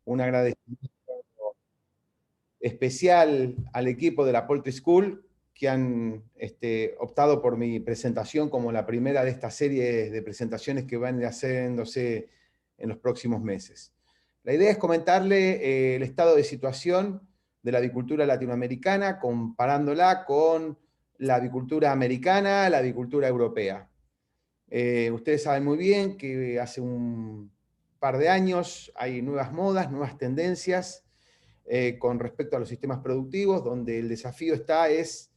un agradecimiento especial al equipo de la Poultry School que han optado por mi presentación como la primera de esta serie de presentaciones que van haciéndose en los próximos meses. La idea es comentarle el estado de situación de la avicultura latinoamericana, comparándola con la avicultura americana, la avicultura europea. Ustedes saben muy bien que hace un par de años hay nuevas modas, nuevas tendencias con respecto a los sistemas productivos, donde el desafío es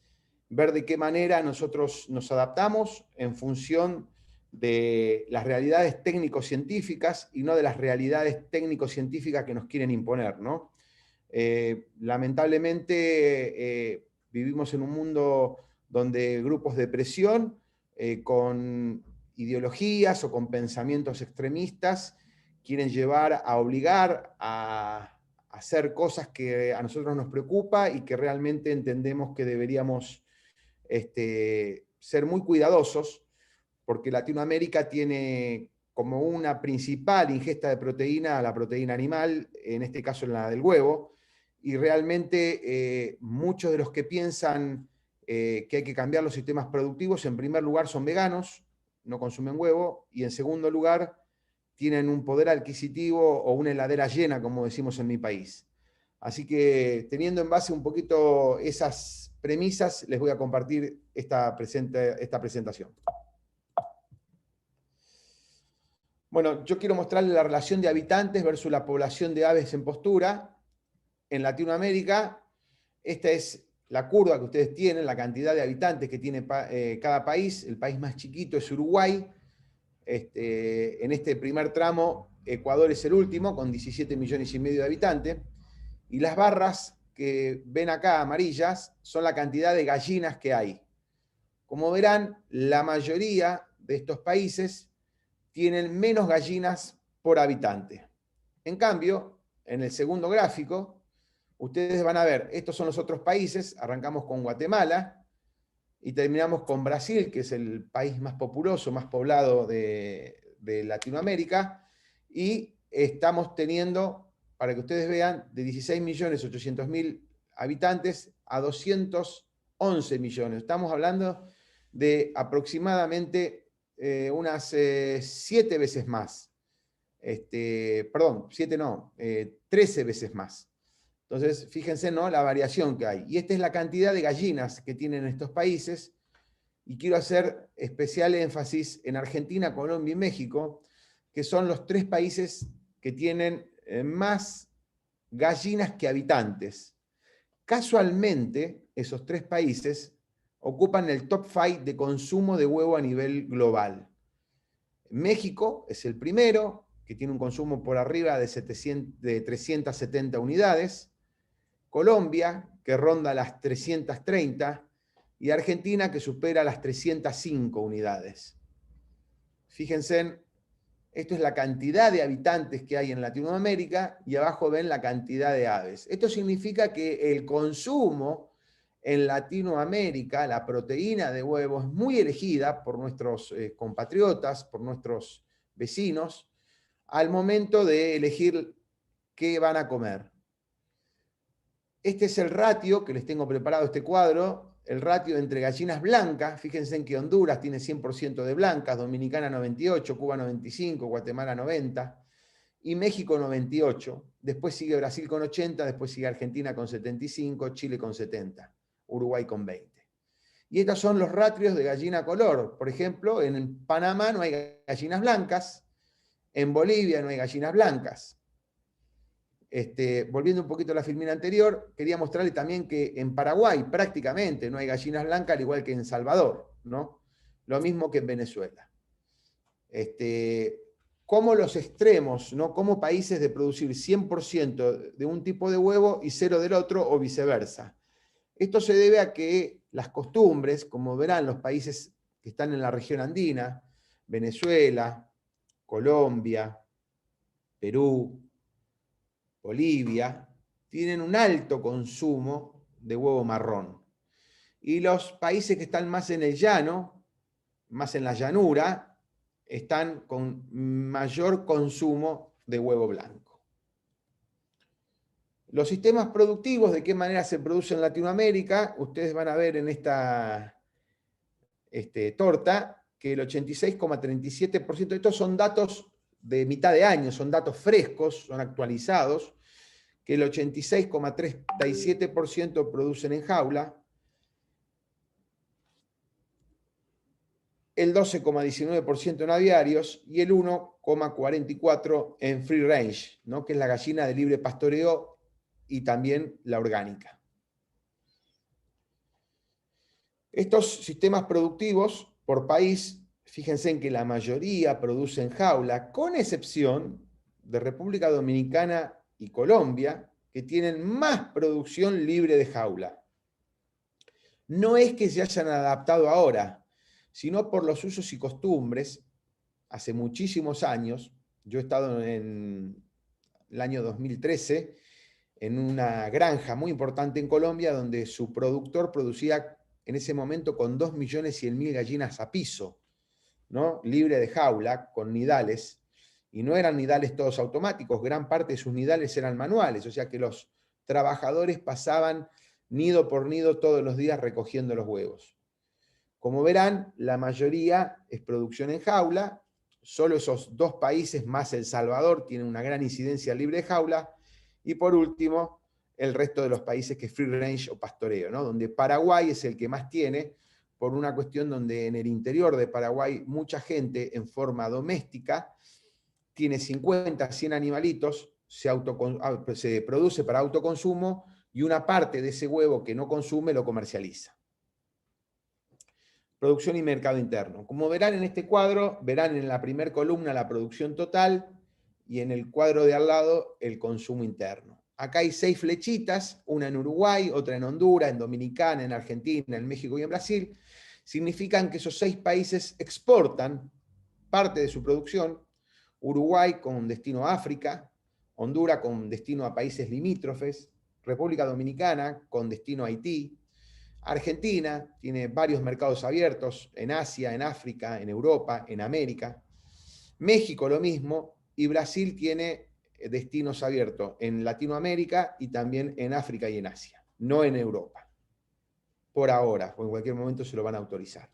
ver de qué manera nosotros nos adaptamos en función de las realidades técnico-científicas y no de las realidades técnico-científicas que nos quieren imponer, ¿no? Lamentablemente vivimos en un mundo donde grupos de presión con ideologías o con pensamientos extremistas quieren llevar a obligar a hacer cosas que a nosotros nos preocupa y que realmente entendemos que deberíamos ser muy cuidadosos, porque Latinoamérica tiene como una principal ingesta de proteína la proteína animal, en este caso la del huevo, y realmente muchos de los que piensan que hay que cambiar los sistemas productivos, en primer lugar son veganos, no consumen huevo, y en segundo lugar tienen un poder adquisitivo o una heladera llena, como decimos en mi país. Así que teniendo en base un poquito esas premisas, les voy a compartir esta presentación. Bueno, yo quiero mostrarles la relación de habitantes versus la población de aves en postura. En Latinoamérica, esta es la curva que ustedes tienen, la cantidad de habitantes que tiene cada país. El país más chiquito es Uruguay. En este primer tramo, Ecuador es el último, con 17 millones y medio de habitantes. Y las barras que ven acá, amarillas, son la cantidad de gallinas que hay. Como verán, la mayoría de estos países tienen menos gallinas por habitante. En cambio, en el segundo gráfico, ustedes van a ver, estos son los otros países, arrancamos con Guatemala y terminamos con Brasil, que es el país más populoso, más poblado de Latinoamérica, y estamos teniendo, para que ustedes vean, de 16.800.000 habitantes a 211 millones. Estamos hablando de aproximadamente unas 7 veces más. Perdón, 7 no, 13 veces más. Entonces, fíjense, ¿no?, la variación que hay. Y esta es la cantidad de gallinas que tienen estos países. Y quiero hacer especial énfasis en Argentina, Colombia y México, que son los 3 países que tienen más gallinas que habitantes. Casualmente, esos 3 países ocupan el top 5 de consumo de huevo a nivel global. México es el primero, que tiene un consumo por arriba de 370 unidades. Colombia, que ronda las 330, y Argentina, que supera las 305 unidades. Fíjense, esto es la cantidad de habitantes que hay en Latinoamérica, y abajo ven la cantidad de aves. Esto significa que el consumo en Latinoamérica, la proteína de huevo, es muy elegida por nuestros compatriotas, por nuestros vecinos, al momento de elegir qué van a comer. Este es el ratio, que les tengo preparado este cuadro, el ratio entre gallinas blancas. Fíjense en que Honduras tiene 100% de blancas, Dominicana 98, Cuba 95, Guatemala 90, y México 98. Después sigue Brasil con 80, después sigue Argentina con 75, Chile con 70, Uruguay con 20. Y estos son los ratios de gallina color. Por ejemplo, en Panamá no hay gallinas blancas, en Bolivia no hay gallinas blancas. Volviendo un poquito a la filmina anterior, quería mostrarles también que en Paraguay prácticamente no hay gallinas blancas, al igual que en Salvador, ¿no? Lo mismo que en Venezuela. Como los extremos, ¿no?, como países de producir 100% de un tipo de huevo y 0 del otro, o viceversa. Esto se debe a que las costumbres, como verán, los países que están en la región andina, Venezuela, Colombia, Perú, Bolivia, tienen un alto consumo de huevo marrón. Y los países que están más en el llano, más en la llanura, están con mayor consumo de huevo blanco. Los sistemas productivos, ¿de qué manera se producen en Latinoamérica? Ustedes van a ver en esta torta que el 86,37%, estos son datos de mitad de año, son datos frescos, son actualizados, que el 86,37% producen en jaula, el 12,19% en aviarios y el 1,44% en free range, ¿no? Que es la gallina de libre pastoreo y también la orgánica. Estos sistemas productivos por país, fíjense en que la mayoría produce en jaula, con excepción de República Dominicana y Colombia, que tienen más producción libre de jaula. No es que se hayan adaptado ahora, sino por los usos y costumbres. Hace muchísimos años, yo he estado en el año 2013 en una granja muy importante en Colombia, donde su productor producía en ese momento con 2.100.000 gallinas a piso, ¿no? Libre de jaula, con nidales, y no eran nidales todos automáticos, gran parte de sus nidales eran manuales, o sea que los trabajadores pasaban nido por nido todos los días recogiendo los huevos. Como verán, la mayoría es producción en jaula, solo esos dos países más El Salvador tienen una gran incidencia libre de jaula, y por último, el resto de los países que es free range o pastoreo, ¿no? Donde Paraguay es el que más tiene, por una cuestión donde en el interior de Paraguay mucha gente en forma doméstica tiene 50, 100 animalitos, se produce para autoconsumo y una parte de ese huevo que no consume lo comercializa. Producción y mercado interno. Como verán en este cuadro, verán en la primera columna la producción total y en el cuadro de al lado el consumo interno. Acá hay 6 flechitas, una en Uruguay, otra en Honduras, en Dominicana, en Argentina, en México y en Brasil. Significan que esos 6 países exportan parte de su producción. Uruguay con destino a África, Honduras con destino a países limítrofes, República Dominicana con destino a Haití, Argentina tiene varios mercados abiertos en Asia, en África, en Europa, en América. México lo mismo, y Brasil tiene destinos abiertos en Latinoamérica y también en África y en Asia, no en Europa. Por ahora, o en cualquier momento se lo van a autorizar.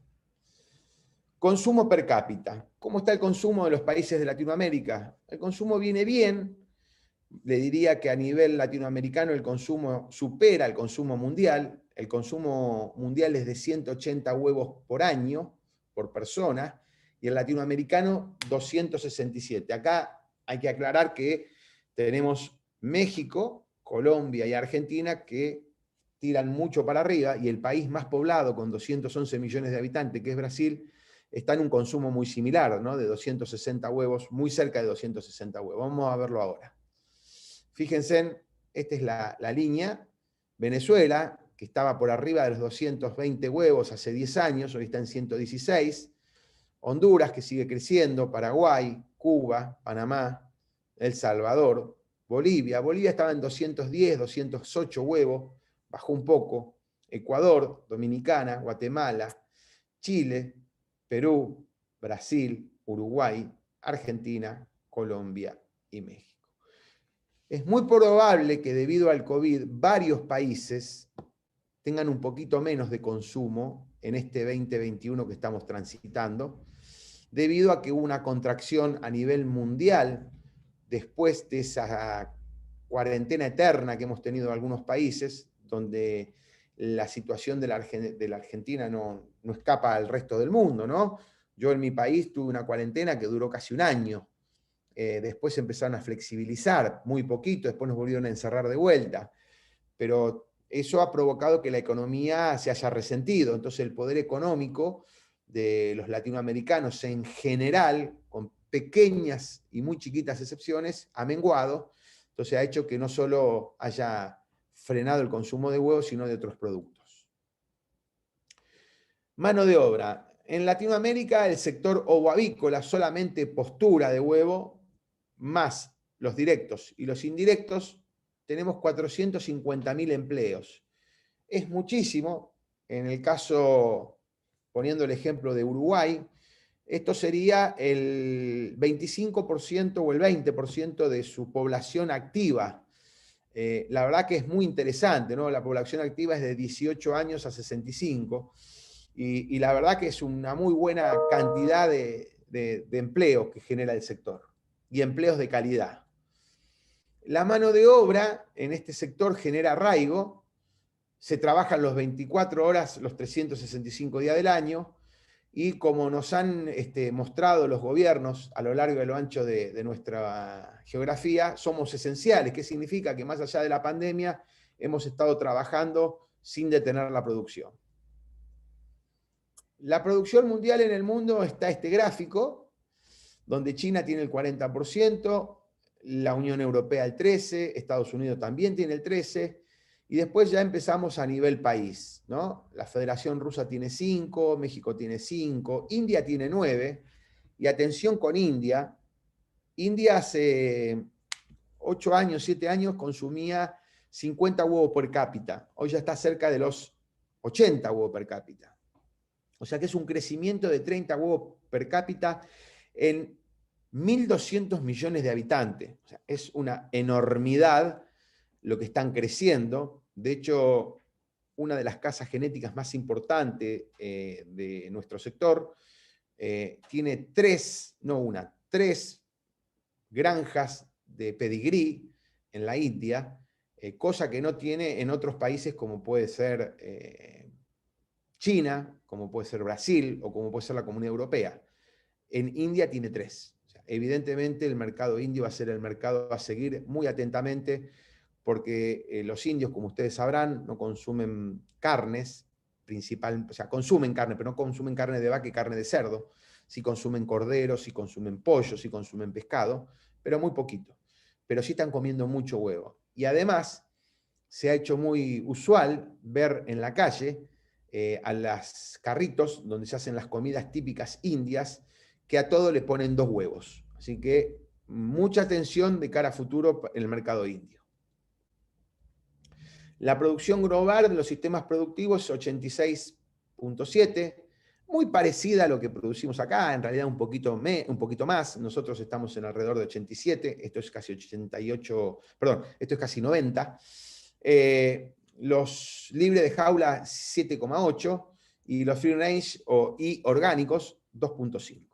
Consumo per cápita. ¿Cómo está el consumo de los países de Latinoamérica? El consumo viene bien. Le diría que a nivel latinoamericano el consumo supera el consumo mundial. El consumo mundial es de 180 huevos por año, por persona, y el latinoamericano 267. Acá hay que aclarar que tenemos México, Colombia y Argentina que tiran mucho para arriba, y el país más poblado, con 211 millones de habitantes, que es Brasil, está en un consumo muy similar, ¿no? De 260 huevos, muy cerca de 260 huevos. Vamos a verlo ahora. Fíjense, esta es la línea. Venezuela, que estaba por arriba de los 220 huevos hace 10 años, hoy está en 116. Honduras, que sigue creciendo. Paraguay, Cuba, Panamá, El Salvador, Bolivia. Bolivia estaba en 210, 208 huevos, bajó un poco. Ecuador, Dominicana, Guatemala, Chile, Perú, Brasil, Uruguay, Argentina, Colombia y México. Es muy probable que debido al COVID varios países tengan un poquito menos de consumo en este 2021 que estamos transitando, debido a que hubo una contracción a nivel mundial después de esa cuarentena eterna que hemos tenido en algunos países, donde la situación de la Argentina no escapa al resto del mundo, ¿no? Yo en mi país tuve una cuarentena que duró casi un año. Después empezaron a flexibilizar muy poquito, después nos volvieron a encerrar de vuelta, pero eso ha provocado que la economía se haya resentido. Entonces el poder económico de los latinoamericanos en general, con pequeñas y muy chiquitas excepciones, ha menguado. Entonces ha hecho que no solo haya frenado el consumo de huevos, sino de otros productos. Mano de obra. En Latinoamérica el sector ovoavícola, solamente postura de huevo, más los directos y los indirectos, tenemos 450.000 empleos. Es muchísimo. En el caso, poniendo el ejemplo de Uruguay, esto sería el 25% o el 20% de su población activa. La verdad que es muy interesante, ¿no? La población activa es de 18 años a 65, y la verdad que es una muy buena cantidad de empleos que genera el sector, y empleos de calidad. La mano de obra en este sector genera arraigo, se trabajan los 24 horas, los 365 días del año, y como nos han mostrado los gobiernos a lo largo y a lo ancho de nuestra geografía, somos esenciales. ¿Qué significa? Que más allá de la pandemia hemos estado trabajando sin detener la producción. La producción mundial en el mundo está este gráfico, donde China tiene el 40%, la Unión Europea el 13%, Estados Unidos también tiene el 13%, y después ya empezamos a nivel país, ¿no? La Federación Rusa tiene 5%, México tiene 5%, India tiene 9%, y atención con India. India hace 8 años, 7 años consumía 50 huevos per cápita, hoy ya está cerca de los 80 huevos per cápita. O sea que es un crecimiento de 30 huevos per cápita en 1.200 millones de habitantes. O sea, es una enormidad lo que están creciendo. De hecho, una de las casas genéticas más importantes de nuestro sector tiene tres granjas de pedigrí en la India, cosa que no tiene en otros países como puede ser China, como puede ser Brasil o como puede ser la Comunidad Europea. En India tiene 3. O sea, evidentemente el mercado indio va a ser el mercado a seguir muy atentamente, porque los indios, como ustedes sabrán, no consumen carnes, o sea, consumen carne, pero no consumen carne de vaca y carne de cerdo. Sí consumen corderos, sí consumen pollo, sí consumen pescado, pero muy poquito. Pero sí están comiendo mucho huevo. Y además, se ha hecho muy usual ver en la calle a los carritos donde se hacen las comidas típicas indias, que a todo le ponen 2 huevos. Así que mucha atención de cara a futuro en el mercado indio. La producción global de los sistemas productivos es 86.7, muy parecida a lo que producimos acá, en realidad un poquito más. Nosotros estamos en alrededor de 87, esto es casi 88, perdón, esto es casi 90. Los libres de jaula 7,8 y los free range y orgánicos 2,5.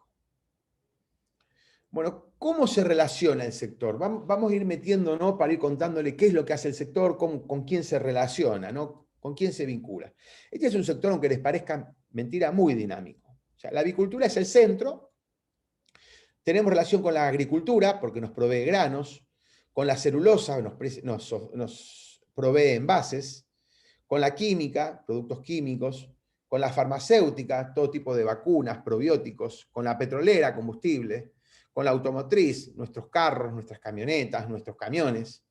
Bueno, ¿cómo se relaciona el sector? Vamos a ir metiéndonos para ir contándole qué es lo que hace el sector, con quién se relaciona, ¿no? Con quién se vincula. Este es un sector, aunque les parezca mentira, muy dinámico. O sea, la avicultura es el centro. Tenemos relación con la agricultura, porque nos provee granos, con la celulosa, nos provee envases, con la química, productos químicos, con la farmacéutica, todo tipo de vacunas, probióticos, con la petrolera, combustible, con la automotriz, nuestros carros, nuestras camionetas, nuestros camiones,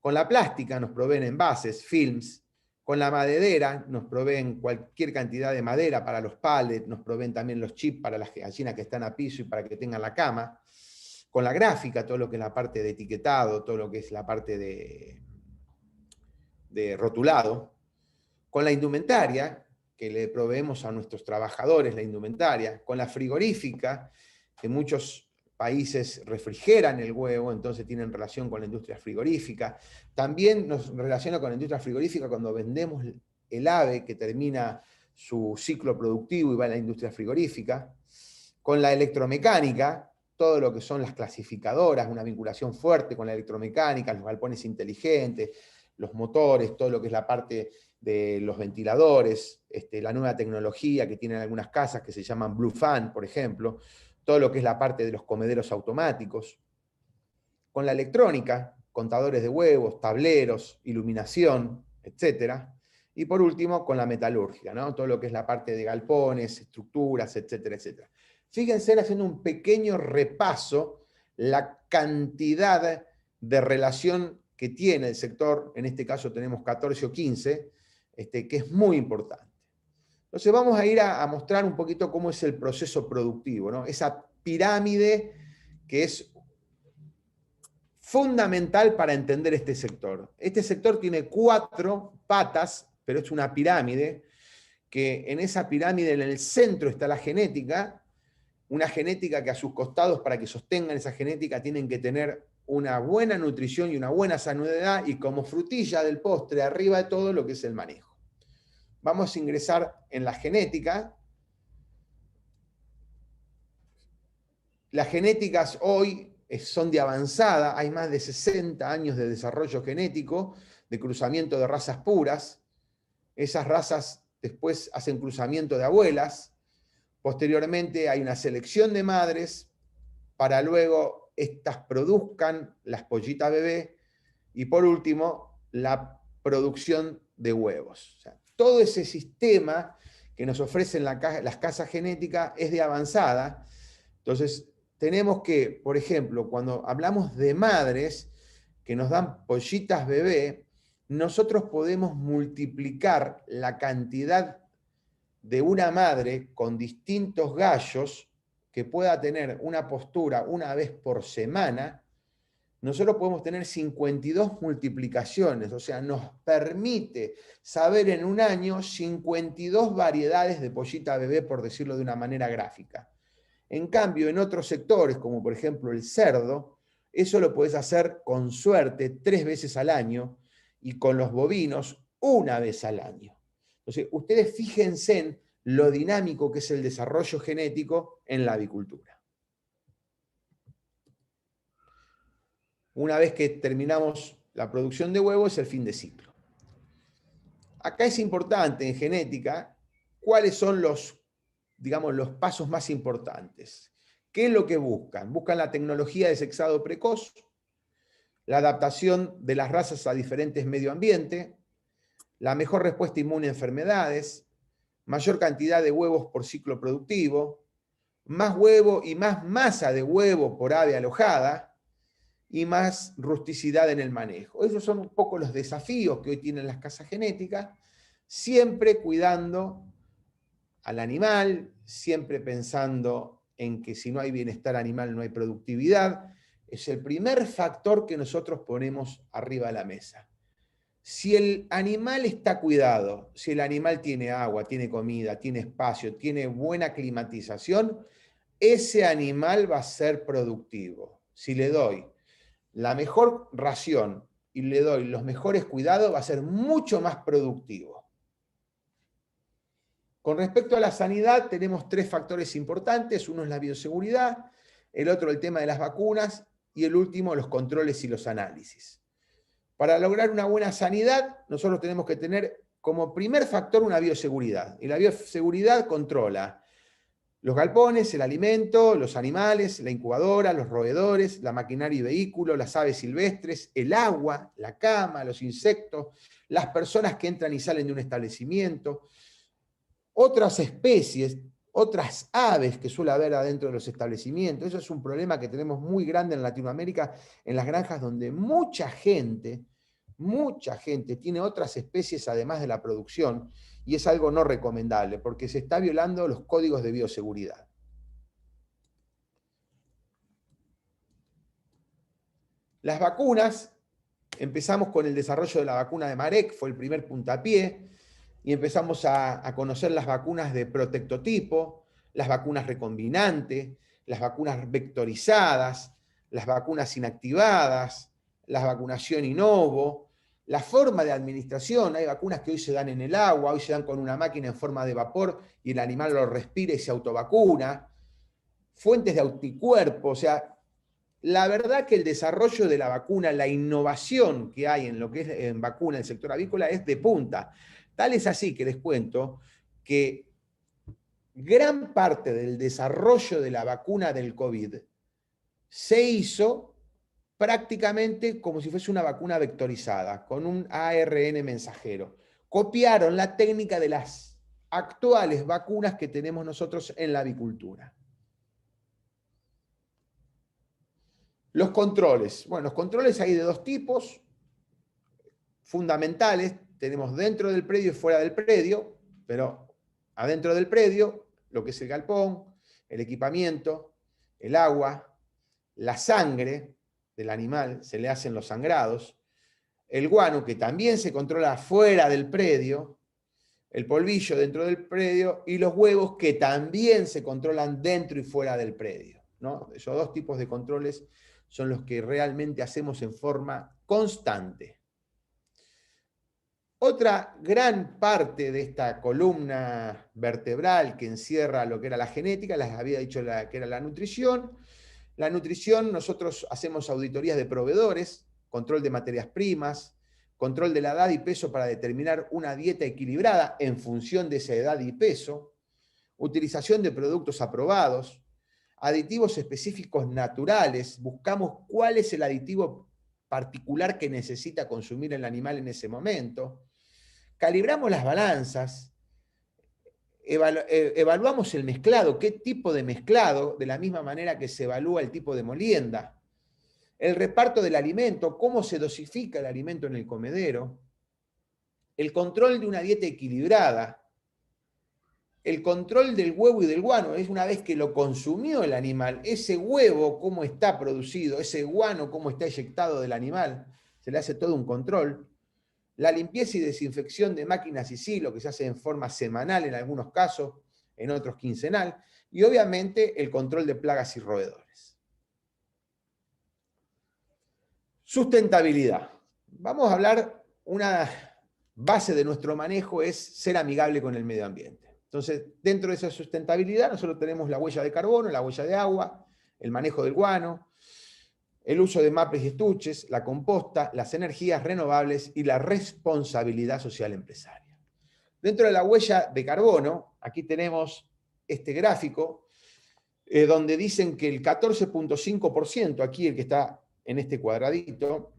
con la plástica nos proveen envases, films, con la maderera nos proveen cualquier cantidad de madera para los pallets, nos proveen también los chips para las gallinas que están a piso y para que tengan la cama, con la gráfica, todo lo que es la parte de etiquetado, todo lo que es la parte de rotulado, con la indumentaria, que le proveemos a nuestros trabajadores la indumentaria, con la frigorífica, que muchos países refrigeran el huevo, entonces tienen relación con la industria frigorífica. También nos relaciona con la industria frigorífica cuando vendemos el ave que termina su ciclo productivo y va a la industria frigorífica. Con la electromecánica, todo lo que son las clasificadoras, una vinculación fuerte con la electromecánica, los galpones inteligentes, los motores, todo lo que es la parte de los ventiladores, la nueva tecnología que tienen algunas casas que se llaman Blue Fan, por ejemplo, todo lo que es la parte de los comederos automáticos. Con la electrónica, contadores de huevos, tableros, iluminación, etc. Y por último, con la metalurgia, ¿no? Todo lo que es la parte de galpones, estructuras, etcétera, etcétera. Fíjense, haciendo un pequeño repaso, la cantidad de relación que tiene el sector, en este caso tenemos 14 o 15, que es muy importante. Entonces vamos a ir a mostrar un poquito cómo es el proceso productivo, ¿no? Esa pirámide que es fundamental para entender este sector. Este sector tiene 4 patas, pero es una pirámide, que en esa pirámide en el centro está la genética, una genética que a sus costados, para que sostengan esa genética, tienen que tener una buena nutrición y una buena sanidad, y como frutilla del postre, arriba de todo, lo que es el manejo. Vamos a ingresar en la genética. Las genéticas hoy son de avanzada, hay más de 60 años de desarrollo genético, de cruzamiento de razas puras. Esas razas después hacen cruzamiento de abuelas. Posteriormente hay una selección de madres para luego estas produzcan las pollitas bebé, y por último la producción de huevos. O sea, todo ese sistema que nos ofrecen las casas genéticas es de avanzada. Entonces tenemos que, por ejemplo, cuando hablamos de madres que nos dan pollitas bebé, nosotros podemos multiplicar la cantidad de una madre con distintos gallos que pueda tener una postura una vez por semana. Nosotros podemos tener 52 multiplicaciones, o sea, nos permite saber en un año 52 variedades de pollita bebé, por decirlo de una manera gráfica. En cambio, en otros sectores, como por ejemplo el cerdo, eso lo puedes hacer con suerte 3 veces al año, y con los bovinos 1 vez al año. Entonces, ustedes fíjense en lo dinámico que es el desarrollo genético en la avicultura. Una vez que terminamos la producción de huevos, es el fin de ciclo. Acá es importante en genética cuáles son los, digamos, los pasos más importantes. ¿Qué es lo que buscan? Buscan la tecnología de sexado precoz, la adaptación de las razas a diferentes medio ambiente, la mejor respuesta inmune a enfermedades, mayor cantidad de huevos por ciclo productivo, más huevo y más masa de huevo por ave alojada, y más rusticidad en el manejo. Esos son un poco los desafíos que hoy tienen las casas genéticas, siempre cuidando al animal, siempre pensando en que si no hay bienestar animal no hay productividad. Es el primer factor que nosotros ponemos arriba de la mesa. Si el animal está cuidado, si el animal tiene agua, tiene comida, tiene espacio, tiene buena climatización, ese animal va a ser productivo. Si le doy la mejor ración y le doy los mejores cuidados, va a ser mucho más productivo. Con respecto a la sanidad, tenemos 3 factores importantes. Uno es la bioseguridad, el otro el tema de las vacunas, y el último los controles y los análisis. Para lograr una buena sanidad, nosotros tenemos que tener como primer factor una bioseguridad. Y la bioseguridad controla los galpones, el alimento, los animales, la incubadora, los roedores, la maquinaria y vehículos, las aves silvestres, el agua, la cama, los insectos, las personas que entran y salen de un establecimiento, otras especies, otras aves que suele haber adentro de los establecimientos. Eso es un problema que tenemos muy grande en Latinoamérica, en las granjas, donde mucha gente tiene otras especies además de la producción, y es algo no recomendable, porque se está violando los códigos de bioseguridad. Las vacunas, empezamos con el desarrollo de la vacuna de Marek, fue el primer puntapié, y empezamos a conocer las vacunas de protectotipo, las vacunas recombinantes, las vacunas vectorizadas, las vacunas inactivadas, la vacunación in ovo, la forma de administración. Hay vacunas que hoy se dan en el agua, hoy se dan con una máquina en forma de vapor y el animal lo respira y se autovacuna. Fuentes de anticuerpos, o sea, la verdad que el desarrollo de la vacuna, la innovación que hay en lo que es en vacuna, el sector avícola, es de punta. Tal es así que les cuento que gran parte del desarrollo de la vacuna del COVID se hizo prácticamente como si fuese una vacuna vectorizada, con un ARN mensajero. Copiaron la técnica de las actuales vacunas que tenemos nosotros en la avicultura. Los controles. Bueno, los controles hay de 2 tipos fundamentales. Tenemos dentro del predio y fuera del predio, pero adentro del predio, lo que es el galpón, el equipamiento, el agua, la sangre del animal, se le hacen los sangrados, el guano, que también se controla fuera del predio, el polvillo dentro del predio, y los huevos, que también se controlan dentro y fuera del predio, ¿no? Esos 2 tipos de controles son los que realmente hacemos en forma constante. Otra gran parte de esta columna vertebral que encierra lo que era la genética, les había dicho que era la nutrición. La nutrición, nosotros hacemos auditorías de proveedores, control de materias primas, control de la edad y peso para determinar una dieta equilibrada en función de esa edad y peso, utilización de productos aprobados, aditivos específicos naturales, buscamos cuál es el aditivo particular que necesita consumir el animal en ese momento, calibramos las balanzas, evaluamos el mezclado, qué tipo de mezclado, de la misma manera que se evalúa el tipo de molienda, el reparto del alimento, cómo se dosifica el alimento en el comedero, el control de una dieta equilibrada, el control del huevo y del guano, es una vez que lo consumió el animal, ese huevo cómo está producido, ese guano cómo está eyectado del animal, se le hace todo un control. La limpieza y desinfección de máquinas y silos, que se hace en forma semanal en algunos casos, en otros quincenal, y obviamente el control de plagas y roedores. Sustentabilidad. Vamos a hablar, una base de nuestro manejo es ser amigable con el medio ambiente. Entonces, dentro de esa sustentabilidad, nosotros tenemos la huella de carbono, la huella de agua, el manejo del guano, el uso de maples y estuches, la composta, las energías renovables y la responsabilidad social empresaria. Dentro de la huella de carbono, aquí tenemos este gráfico, donde dicen que el 14.5%, aquí el que está en este cuadradito,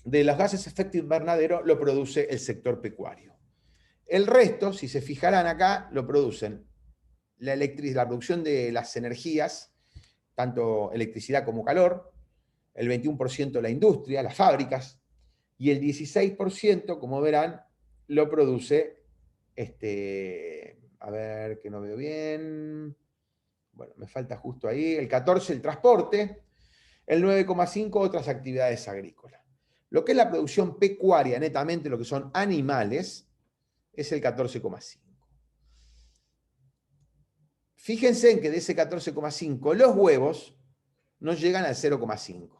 de los gases de efecto invernadero lo produce el sector pecuario. El resto, si se fijarán acá, lo producen la producción de las energías, tanto electricidad como calor, el 21% la industria, las fábricas, y el 16%, como verán, lo produce, a ver que no veo bien, bueno, me falta justo ahí, el 14% el transporte, el 9,5% otras actividades agrícolas. Lo que es la producción pecuaria, netamente lo que son animales, es el 14,5%. Fíjense en que de ese 14,5% los huevos no llegan al 0,5%.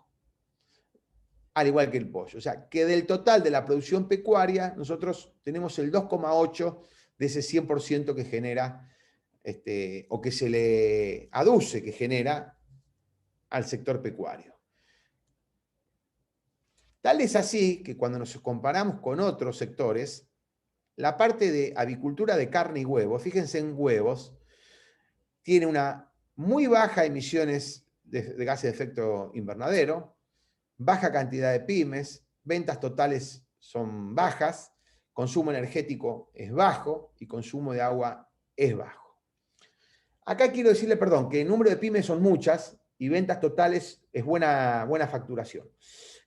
Al igual que el pollo. O sea, que del total de la producción pecuaria, nosotros tenemos el 2,8% de ese 100% que genera, o que se le aduce que genera al sector pecuario. Tal es así que cuando nos comparamos con otros sectores, la parte de avicultura de carne y huevos, fíjense en huevos, tiene una muy baja emisiones de gases de efecto invernadero, baja cantidad de pymes, ventas totales son bajas, consumo energético es bajo y consumo de agua es bajo. Acá quiero decirle, perdón, que el número de pymes son muchas y ventas totales es buena facturación.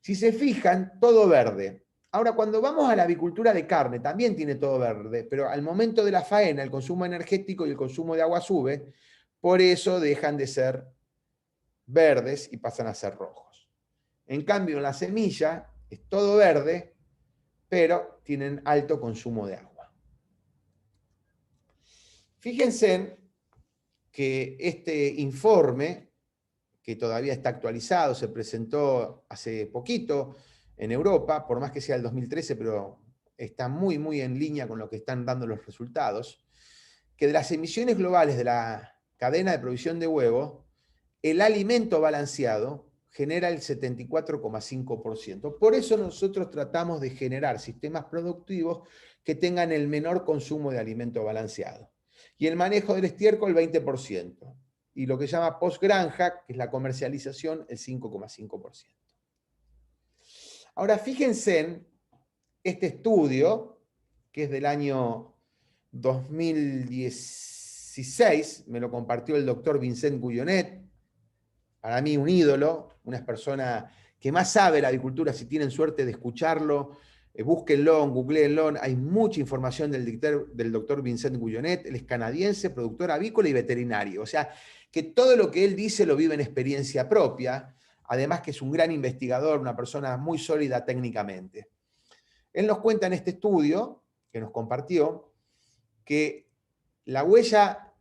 Si se fijan, todo verde. Ahora, cuando vamos a la avicultura de carne, también tiene todo verde, pero al momento de la faena, el consumo energético y el consumo de agua sube, por eso dejan de ser verdes y pasan a ser rojos. En cambio, en la semilla es todo verde, pero tienen alto consumo de agua. Fíjense que este informe, que todavía está actualizado, se presentó hace poquito en Europa, por más que sea el 2013, pero está muy, muy en línea con lo que están dando los resultados, que de las emisiones globales de la cadena de provisión de huevo, el alimento balanceado genera el 74,5%. Por eso nosotros tratamos de generar sistemas productivos que tengan el menor consumo de alimento balanceado. Y el manejo del estiércol, el 20%. Y lo que se llama postgranja, que es la comercialización, el 5,5%. Ahora, fíjense en este estudio, que es del año 2016, me lo compartió el doctor Vincent Guyonet, para mí un ídolo, una persona que más sabe la agricultura, si tienen suerte de escucharlo, búsquenlo, googleenlo, hay mucha información del doctor Vincent Guyonet, él es canadiense, productor avícola y veterinario, o sea, que todo lo que él dice lo vive en experiencia propia, además que es un gran investigador, una persona muy sólida técnicamente. Él nos cuenta en este estudio, que nos compartió, que la huella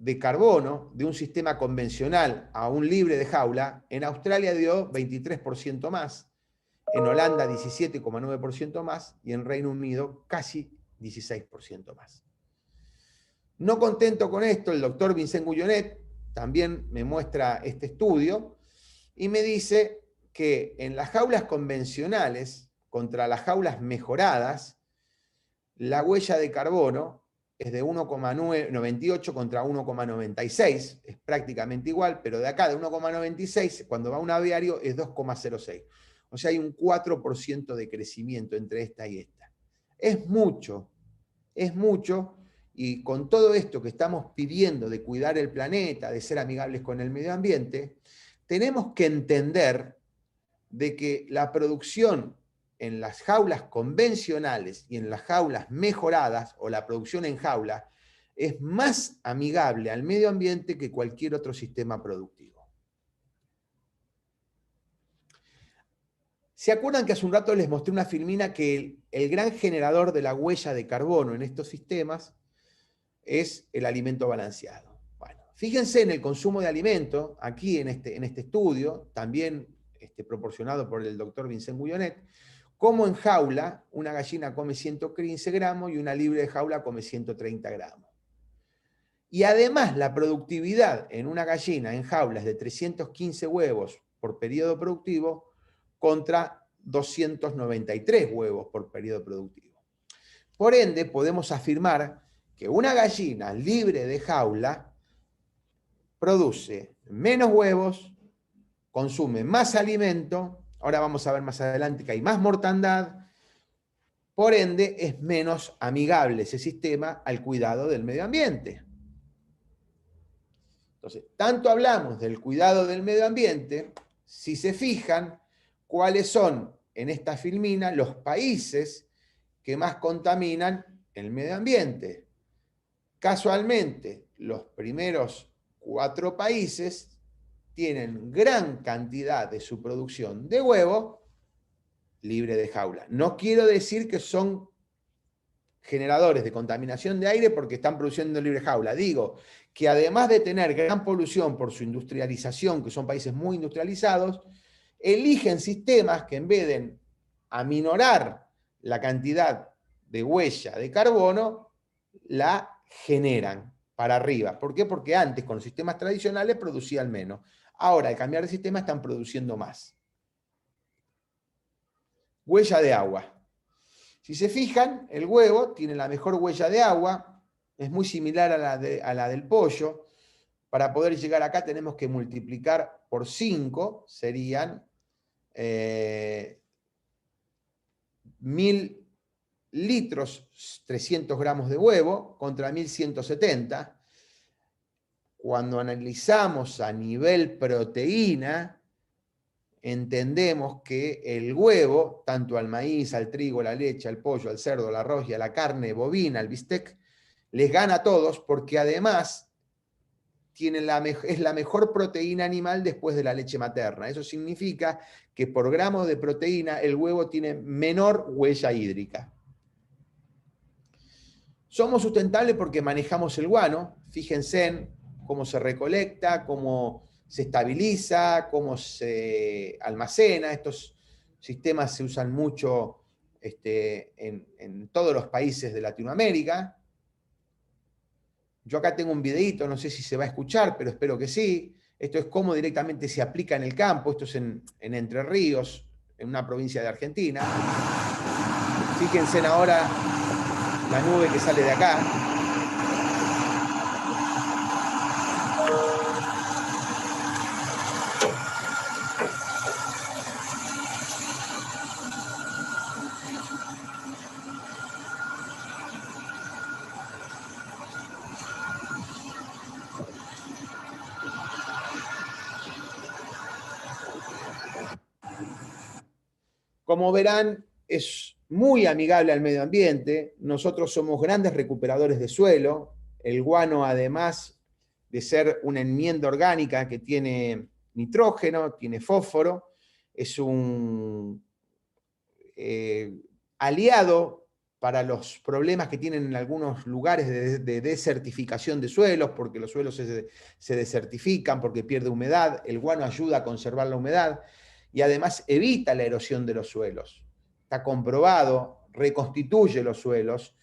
de carbono de un sistema convencional a un libre de jaula, en Australia dio 23% más, en Holanda 17,9% más y en Reino Unido casi 16% más. No contento con esto, el doctor Vincent Guyonet también me muestra este estudio y me dice que en las jaulas convencionales contra las jaulas mejoradas, la huella de carbono es de 1,98 contra 1,96, es prácticamente igual, pero de acá de 1,96, cuando va a un aviario, es 2,06. O sea, hay un 4% de crecimiento entre esta y esta. Es mucho, y con todo esto que estamos pidiendo de cuidar el planeta, de ser amigables con el medio ambiente, tenemos que entender de que la producción en las jaulas convencionales y en las jaulas mejoradas, o la producción en jaula, es más amigable al medio ambiente que cualquier otro sistema productivo. ¿Se acuerdan que hace un rato les mostré una filmina que el gran generador de la huella de carbono en estos sistemas es el alimento balanceado? Bueno, fíjense en el consumo de alimento, aquí en este estudio, también proporcionado por el doctor Vincent Guyonet, como en jaula una gallina come 115 gramos y una libre de jaula come 130 gramos. Y además la productividad en una gallina en jaula es de 315 huevos por periodo productivo contra 293 huevos por periodo productivo. Por ende, podemos afirmar que una gallina libre de jaula produce menos huevos, consume más alimento, ahora vamos a ver más adelante que hay más mortandad, por ende es menos amigable ese sistema al cuidado del medio ambiente. Entonces, tanto hablamos del cuidado del medio ambiente, si se fijan, cuáles son en esta filmina los países que más contaminan el medio ambiente. Casualmente, los primeros 4 países tienen gran cantidad de su producción de huevo libre de jaula. No quiero decir que son generadores de contaminación de aire porque están produciendo libre jaula. Digo que además de tener gran polución por su industrialización, que son países muy industrializados, eligen sistemas que en vez de aminorar la cantidad de huella de carbono, la generan para arriba. ¿Por qué? Porque antes con los sistemas tradicionales producían menos. Ahora, al cambiar de sistema, están produciendo más. Huella de agua. Si se fijan, el huevo tiene la mejor huella de agua, es muy similar a la del pollo. Para poder llegar acá tenemos que multiplicar por 5, serían 1000 litros, 300 gramos de huevo, contra 1170. Cuando analizamos a nivel proteína, entendemos que el huevo, tanto al maíz, al trigo, a la leche, al pollo, al cerdo, al arroz y a la carne bovina, al bistec, les gana a todos porque además es la mejor proteína animal después de la leche materna. Eso significa que por gramo de proteína el huevo tiene menor huella hídrica. Somos sustentables porque manejamos el guano. Fíjense en cómo se recolecta, cómo se estabiliza, cómo se almacena. Estos sistemas se usan mucho en todos los países de Latinoamérica. Yo acá tengo un videíto, no sé si se va a escuchar, pero espero que sí. Esto es cómo directamente se aplica en el campo. Esto es en Entre Ríos, en una provincia de Argentina. Fíjense ahora la nube que sale de acá. Como verán, es muy amigable al medio ambiente. Nosotros somos grandes recuperadores de suelo. El guano, además de ser una enmienda orgánica que tiene nitrógeno, tiene fósforo, es un aliado para los problemas que tienen en algunos lugares de desertificación de suelos, porque los suelos se desertifican, porque pierde humedad. El guano ayuda a conservar la humedad y además evita la erosión de los suelos. Está comprobado, reconstituye los suelos.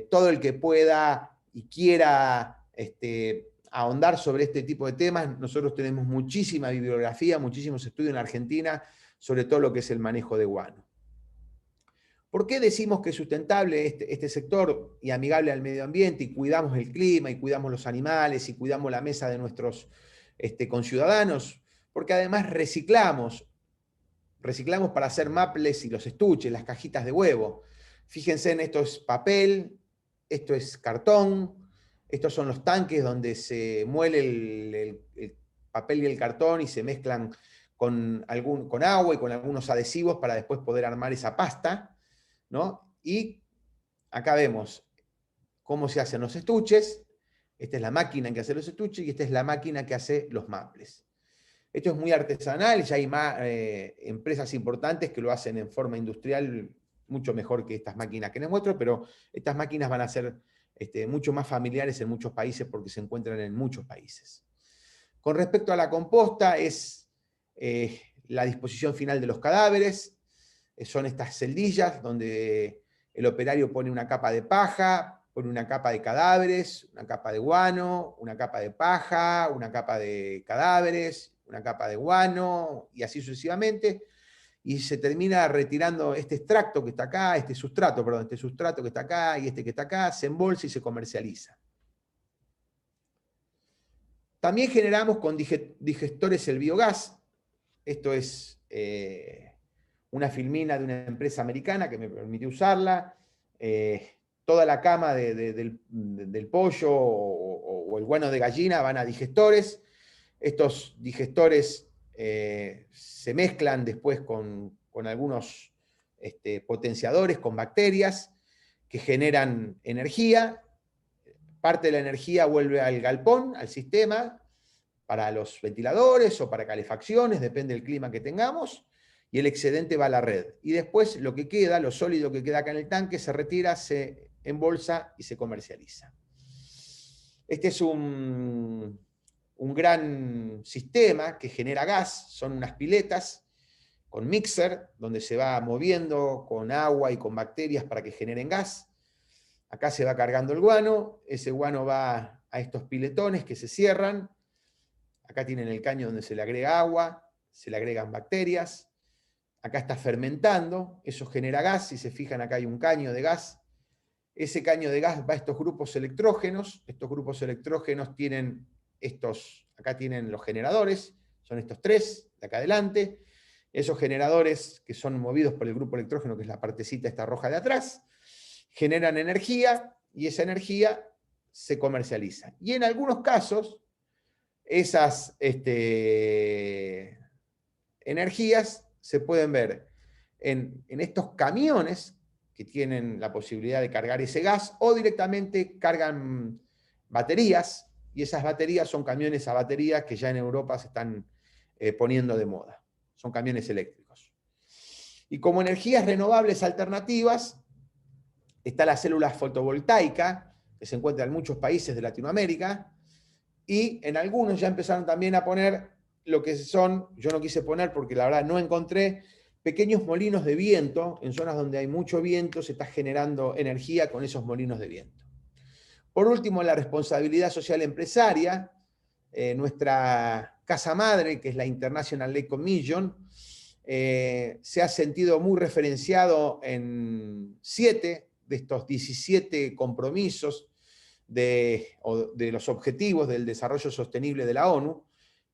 Todo el que pueda y quiera ahondar sobre este tipo de temas, nosotros tenemos muchísima bibliografía, muchísimos estudios en Argentina sobre todo lo que es el manejo de guano. ¿Por qué decimos que es sustentable este sector y amigable al medio ambiente y cuidamos el clima y cuidamos los animales y cuidamos la mesa de nuestros conciudadanos? Porque además reciclamos para hacer maples y los estuches, las cajitas de huevo. Fíjense, esto es papel, esto es cartón, estos son los tanques donde se muele el papel y el cartón y se mezclan con agua y con algunos adhesivos para después poder armar esa pasta, ¿no? Y acá vemos cómo se hacen los estuches. Esta es la máquina que hace los estuches y esta es la máquina que hace los maples. Esto es muy artesanal, ya hay empresas importantes que lo hacen en forma industrial mucho mejor que estas máquinas que les muestro, pero estas máquinas van a ser mucho más familiares en muchos países porque se encuentran en muchos países. Con respecto a la composta, es la disposición final de los cadáveres, son estas celdillas donde el operario pone una capa de paja, pone una capa de cadáveres, una capa de guano, una capa de paja, una capa de cadáveres, una capa de guano, y así sucesivamente, y se termina retirando este extracto que está acá, este sustrato que está acá y este que está acá, se embolsa y se comercializa. También generamos con digestores el biogás. Esto es una filmina de una empresa americana que me permitió usarla. Toda la cama del pollo o el guano de gallina van a digestores. Estos digestores se mezclan después con algunos potenciadores, con bacterias que generan energía. Parte de la energía vuelve al galpón, al sistema, para los ventiladores o para calefacciones, depende del clima que tengamos, y el excedente va a la red. Y después lo que queda, lo sólido que queda acá en el tanque, se retira, se embolsa y se comercializa. Este es un gran sistema que genera gas, son unas piletas con mixer, donde se va moviendo con agua y con bacterias para que generen gas. Acá se va cargando el guano, ese guano va a estos piletones que se cierran. Acá tienen el caño donde se le agrega agua, se le agregan bacterias. Acá está fermentando, eso genera gas. Si se fijan, acá hay un caño de gas. Ese caño de gas va a estos grupos electrógenos. Estos grupos electrógenos tienen acá tienen los generadores, son estos tres de acá adelante. Esos generadores que son movidos por el grupo electrógeno, que es la partecita esta roja de atrás, generan energía y esa energía se comercializa. Y en algunos casos, esas energías se pueden ver en estos camiones que tienen la posibilidad de cargar ese gas o directamente cargan baterías y esas baterías son camiones a batería que ya en Europa se están poniendo de moda. Son camiones eléctricos. Y como energías renovables alternativas, está la célula fotovoltaica, que se encuentra en muchos países de Latinoamérica, y en algunos ya empezaron también a poner lo que son, yo no quise poner porque la verdad no encontré, pequeños molinos de viento, en zonas donde hay mucho viento se está generando energía con esos molinos de viento. Por último, la responsabilidad social empresaria, nuestra casa madre, que es la International Lake Commission, se ha sentido muy referenciado en 7 de estos 17 compromisos de los objetivos del desarrollo sostenible de la ONU,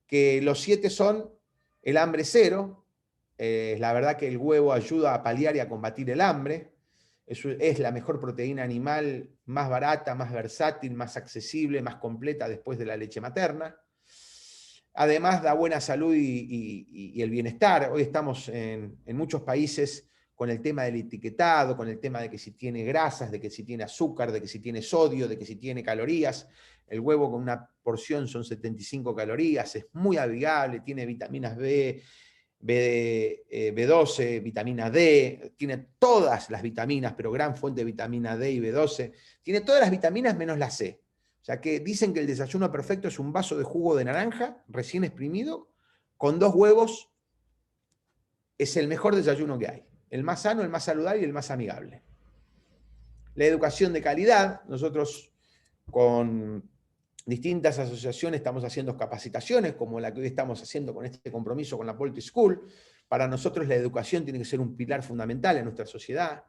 que los 7 son el hambre cero. La verdad que el huevo ayuda a paliar y a combatir el hambre. Es la mejor proteína animal, más barata, más versátil, más accesible, más completa después de la leche materna. Además da buena salud y el bienestar. Hoy estamos en muchos países con el tema del etiquetado, con el tema de que si tiene grasas, de que si tiene azúcar, de que si tiene sodio, de que si tiene calorías. El huevo con una porción son 75 calorías, es muy amigable, tiene vitaminas B, B12, vitamina D, tiene todas las vitaminas, pero gran fuente de vitamina D y B12. Tiene todas las vitaminas menos la C. O sea que dicen que el desayuno perfecto es un vaso de jugo de naranja recién exprimido con 2 huevos. Es el mejor desayuno que hay. El más sano, el más saludable y el más amigable. La educación de calidad. Nosotros con distintas asociaciones estamos haciendo capacitaciones, como la que hoy estamos haciendo con este compromiso con la Poultry School. Para nosotros la educación tiene que ser un pilar fundamental en nuestra sociedad.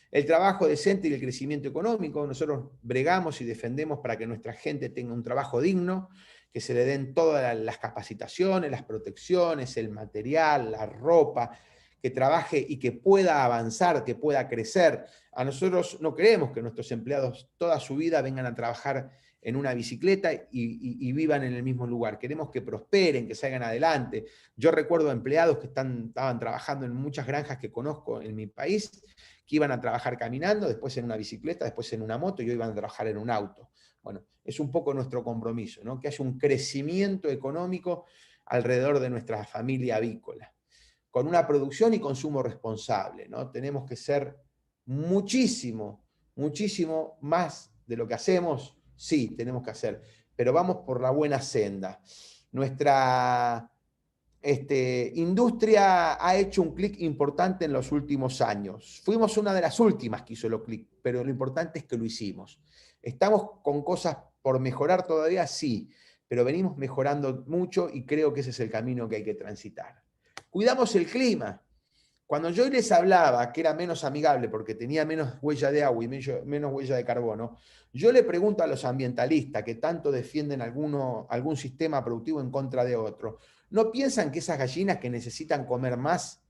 El trabajo decente y el crecimiento económico. Nosotros bregamos y defendemos para que nuestra gente tenga un trabajo digno, que se le den todas las capacitaciones, las protecciones, el material, la ropa, que trabaje y que pueda avanzar, que pueda crecer. A nosotros no queremos que nuestros empleados toda su vida vengan a trabajar en una bicicleta y vivan en el mismo lugar. Queremos que prosperen, que salgan adelante. Yo recuerdo empleados que estaban trabajando en muchas granjas que conozco en mi país, que iban a trabajar caminando, después en una bicicleta, después en una moto y hoy iban a trabajar en un auto. Bueno, es un poco nuestro compromiso, ¿no? Que haya un crecimiento económico alrededor de nuestra familia avícola, con una producción y consumo responsable, ¿no? Tenemos que ser muchísimo, muchísimo más de lo que hacemos, sí, tenemos que hacer, pero vamos por la buena senda. Nuestra industria ha hecho un clic importante en los últimos años. Fuimos una de las últimas que hizo el clic, pero lo importante es que lo hicimos. ¿Estamos con cosas por mejorar todavía? Sí, pero venimos mejorando mucho y creo que ese es el camino que hay que transitar. Cuidamos el clima. Cuando yo les hablaba que era menos amigable porque tenía menos huella de agua y menos huella de carbono, yo le pregunto a los ambientalistas que tanto defienden algún sistema productivo en contra de otro, ¿no piensan que esas gallinas que necesitan comer más,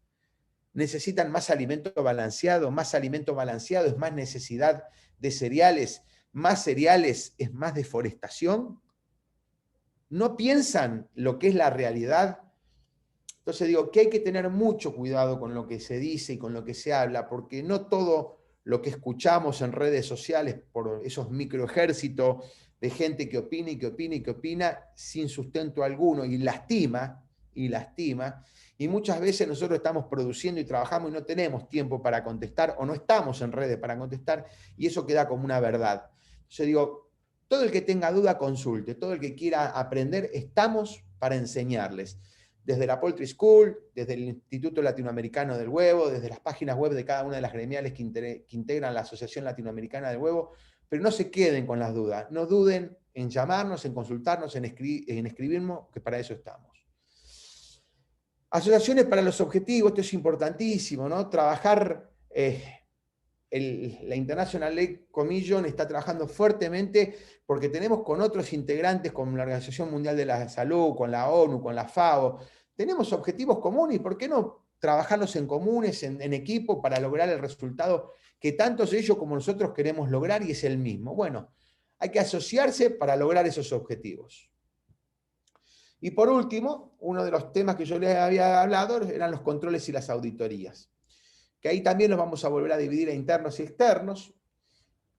necesitan más alimento balanceado es más necesidad de cereales, más cereales es más deforestación? ¿No piensan lo que es la realidad? Entonces digo que hay que tener mucho cuidado con lo que se dice y con lo que se habla, porque no todo lo que escuchamos en redes sociales por esos microejércitos de gente que opina y que opina y que opina sin sustento alguno y lastima, y muchas veces nosotros estamos produciendo y trabajamos y no tenemos tiempo para contestar o no estamos en redes para contestar y eso queda como una verdad. Yo digo, todo el que tenga duda consulte, todo el que quiera aprender, estamos para enseñarles. Desde la Poultry School, desde el Instituto Latinoamericano del Huevo, desde las páginas web de cada una de las gremiales que integran la Asociación Latinoamericana del Huevo, pero no se queden con las dudas, no duden en llamarnos, en consultarnos, en escribirnos, que para eso estamos. Asociaciones para los objetivos, esto es importantísimo, ¿no? Trabajar, la International Lake Commission está trabajando fuertemente porque tenemos con otros integrantes, con la Organización Mundial de la Salud, con la ONU, con la FAO, tenemos objetivos comunes, ¿por qué no trabajarlos en comunes, en equipo, para lograr el resultado que tantos ellos como nosotros queremos lograr y es el mismo? Bueno, hay que asociarse para lograr esos objetivos. Y por último, uno de los temas que yo les había hablado eran los controles y las auditorías, que ahí también los vamos a volver a dividir a internos y externos.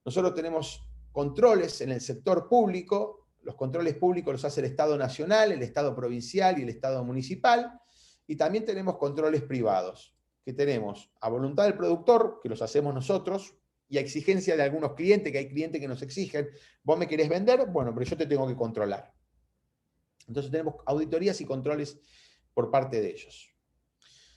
Nosotros tenemos controles en el sector público, los controles públicos los hace el Estado Nacional, el Estado Provincial y el Estado Municipal, y también tenemos controles privados, que tenemos a voluntad del productor, que los hacemos nosotros, y a exigencia de algunos clientes, que hay clientes que nos exigen, vos me querés vender, bueno, pero yo te tengo que controlar. Entonces tenemos auditorías y controles por parte de ellos.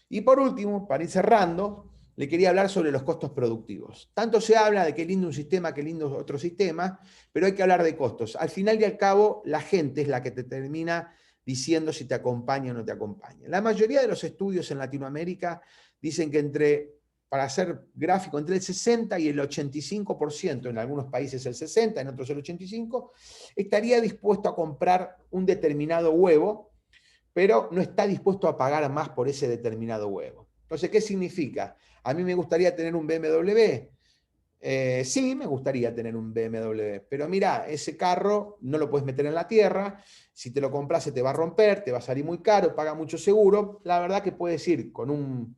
Y por último, para ir cerrando, le quería hablar sobre los costos productivos. Tanto se habla de qué lindo un sistema, qué lindo otro sistema, pero hay que hablar de costos. Al final y al cabo, la gente es la que te termina diciendo si te acompaña o no te acompaña. La mayoría de los estudios en Latinoamérica dicen que para hacer gráfico, entre el 60 y el 85%, en algunos países el 60, en otros el 85%, estaría dispuesto a comprar un determinado huevo, pero no está dispuesto a pagar más por ese determinado huevo. Entonces, ¿qué significa? A mí me gustaría tener un BMW. Sí, me gustaría tener un BMW, pero mira, ese carro no lo puedes meter en la tierra, si te lo compras se te va a romper, te va a salir muy caro, paga mucho seguro. La verdad que puedes ir con un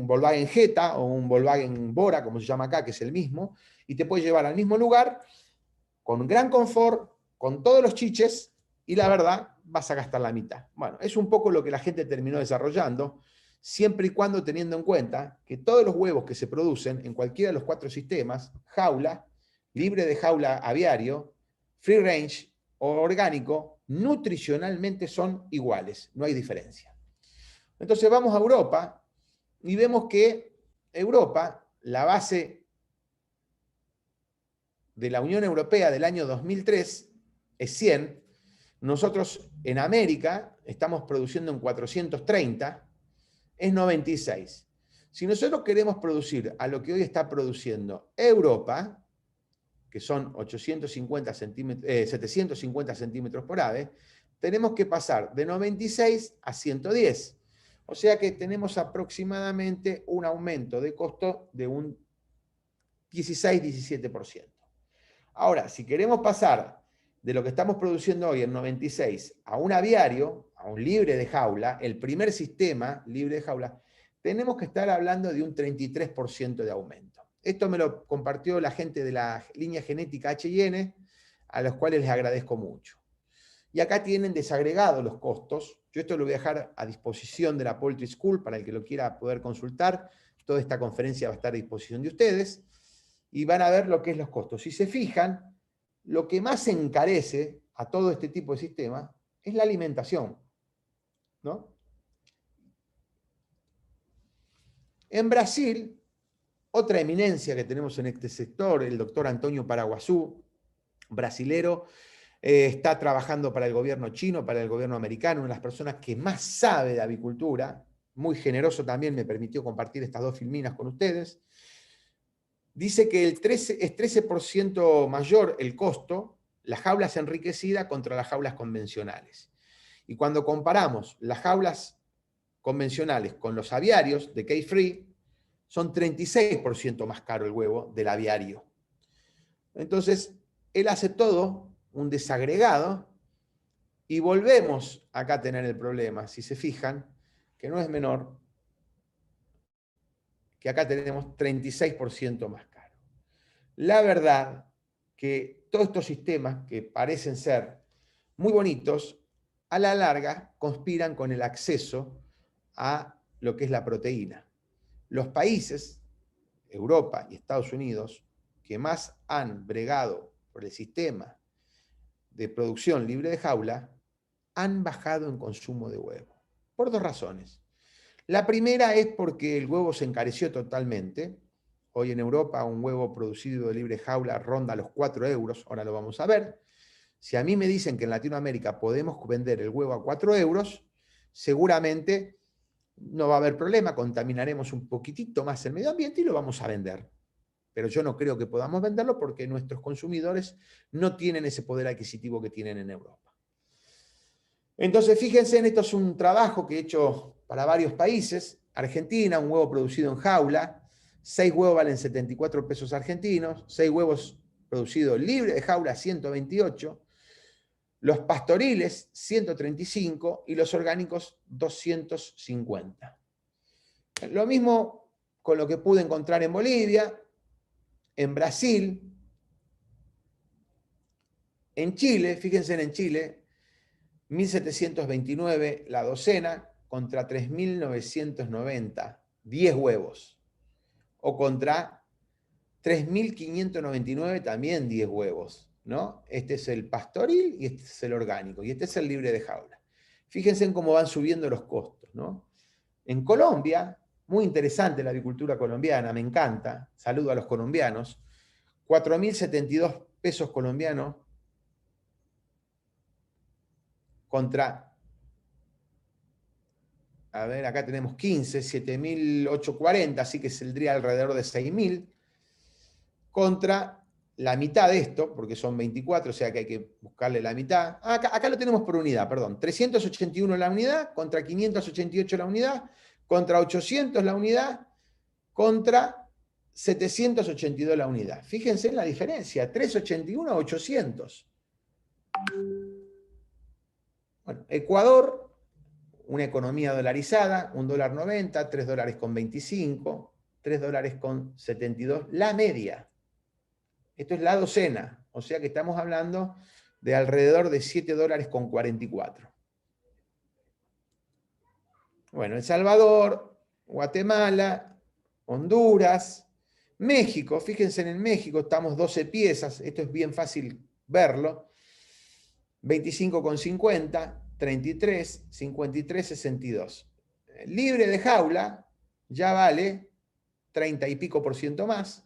Volkswagen Jetta o un Volkswagen Bora, como se llama acá, que es el mismo, y te puede llevar al mismo lugar, con gran confort, con todos los chiches, y la verdad vas a gastar la mitad. Bueno, es un poco lo que la gente terminó desarrollando, siempre y cuando teniendo en cuenta que todos los huevos que se producen en cualquiera de los 4 sistemas, jaula, libre de jaula aviario, free range o orgánico, nutricionalmente son iguales, no hay diferencia. Entonces vamos a Europa y vemos que Europa, la base de la Unión Europea del año 2003 es 100, nosotros en América estamos produciendo en 430, es 96. Si nosotros queremos producir a lo que hoy está produciendo Europa, que son 750 centímetros por ave, tenemos que pasar de 96 a 110. O sea que tenemos aproximadamente un aumento de costo de un 16-17%. Ahora, si queremos pasar de lo que estamos produciendo hoy en 96 a un aviario, a un libre de jaula, el primer sistema libre de jaula, tenemos que estar hablando de un 33% de aumento. Esto me lo compartió la gente de la línea genética H&N, a los cuales les agradezco mucho. Y acá tienen desagregados los costos. Yo esto lo voy a dejar a disposición de la Poultry School para el que lo quiera poder consultar. Toda esta conferencia va a estar a disposición de ustedes y van a ver lo que es los costos. Si se fijan, lo que más encarece a todo este tipo de sistema es la alimentación, ¿no? En Brasil, otra eminencia que tenemos en este sector, el doctor Antonio Paraguazú, brasilero, está trabajando para el gobierno chino, para el gobierno americano, una de las personas que más sabe de avicultura, muy generoso también, me permitió compartir estas 2 filminas con ustedes. Dice que es 13% mayor el costo, las jaulas enriquecidas contra las jaulas convencionales. Y cuando comparamos las jaulas convencionales con los aviarios de cage-free, son 36% más caro el huevo del aviario. Entonces, él hace todo un desagregado y volvemos acá a tener el problema, si se fijan, que no es menor, que acá tenemos 36% más caro. La verdad que todos estos sistemas que parecen ser muy bonitos, a la larga conspiran con el acceso a lo que es la proteína. Los países, Europa y Estados Unidos, que más han bregado por el sistema de producción libre de jaula, han bajado en consumo de huevo, por 2 razones. La primera es porque el huevo se encareció totalmente. Hoy en Europa un huevo producido de libre jaula ronda los 4 euros, ahora lo vamos a ver. Si a mí me dicen que en Latinoamérica podemos vender el huevo a 4 euros, seguramente no va a haber problema, contaminaremos un poquitito más el medio ambiente y lo vamos a vender. Pero yo no creo que podamos venderlo porque nuestros consumidores no tienen ese poder adquisitivo que tienen en Europa. Entonces, fíjense, esto es un trabajo que he hecho para varios países. Argentina, un huevo producido en jaula, 6 huevos valen 74 pesos argentinos, 6 huevos producidos libre de jaula, 128, los pastoriles, 135, y los orgánicos, 250. Lo mismo con lo que pude encontrar en Bolivia, en Brasil, en Chile, fíjense en Chile, 1.729 la docena contra 3.990, 10 huevos. O contra 3.599 también 10 huevos, ¿no? Este es el pastoril y este es el orgánico, y este es el libre de jaula. Fíjense en cómo van subiendo los costos, ¿no? En Colombia, muy interesante la agricultura colombiana, me encanta, saludo a los colombianos, 4.072 pesos colombianos contra, a ver, acá tenemos 15, 7.840, así que saldría alrededor de 6.000, contra la mitad de esto, porque son 24, o sea que hay que buscarle la mitad. Acá lo tenemos por unidad, perdón. 381 la unidad, contra 588 la unidad, contra 800 la unidad, contra 782 la unidad. Fíjense en la diferencia, 381 a 800. Bueno, Ecuador, una economía dolarizada, $1.90, $3.25, $3.72, la media. Esto es la docena, o sea que estamos hablando de alrededor de $7.44. Bueno, El Salvador, Guatemala, Honduras, México. Fíjense en México, estamos 12 piezas. Esto es bien fácil verlo. 25,50, 33, 53, 62. Libre de jaula ya vale 30 y pico por ciento más.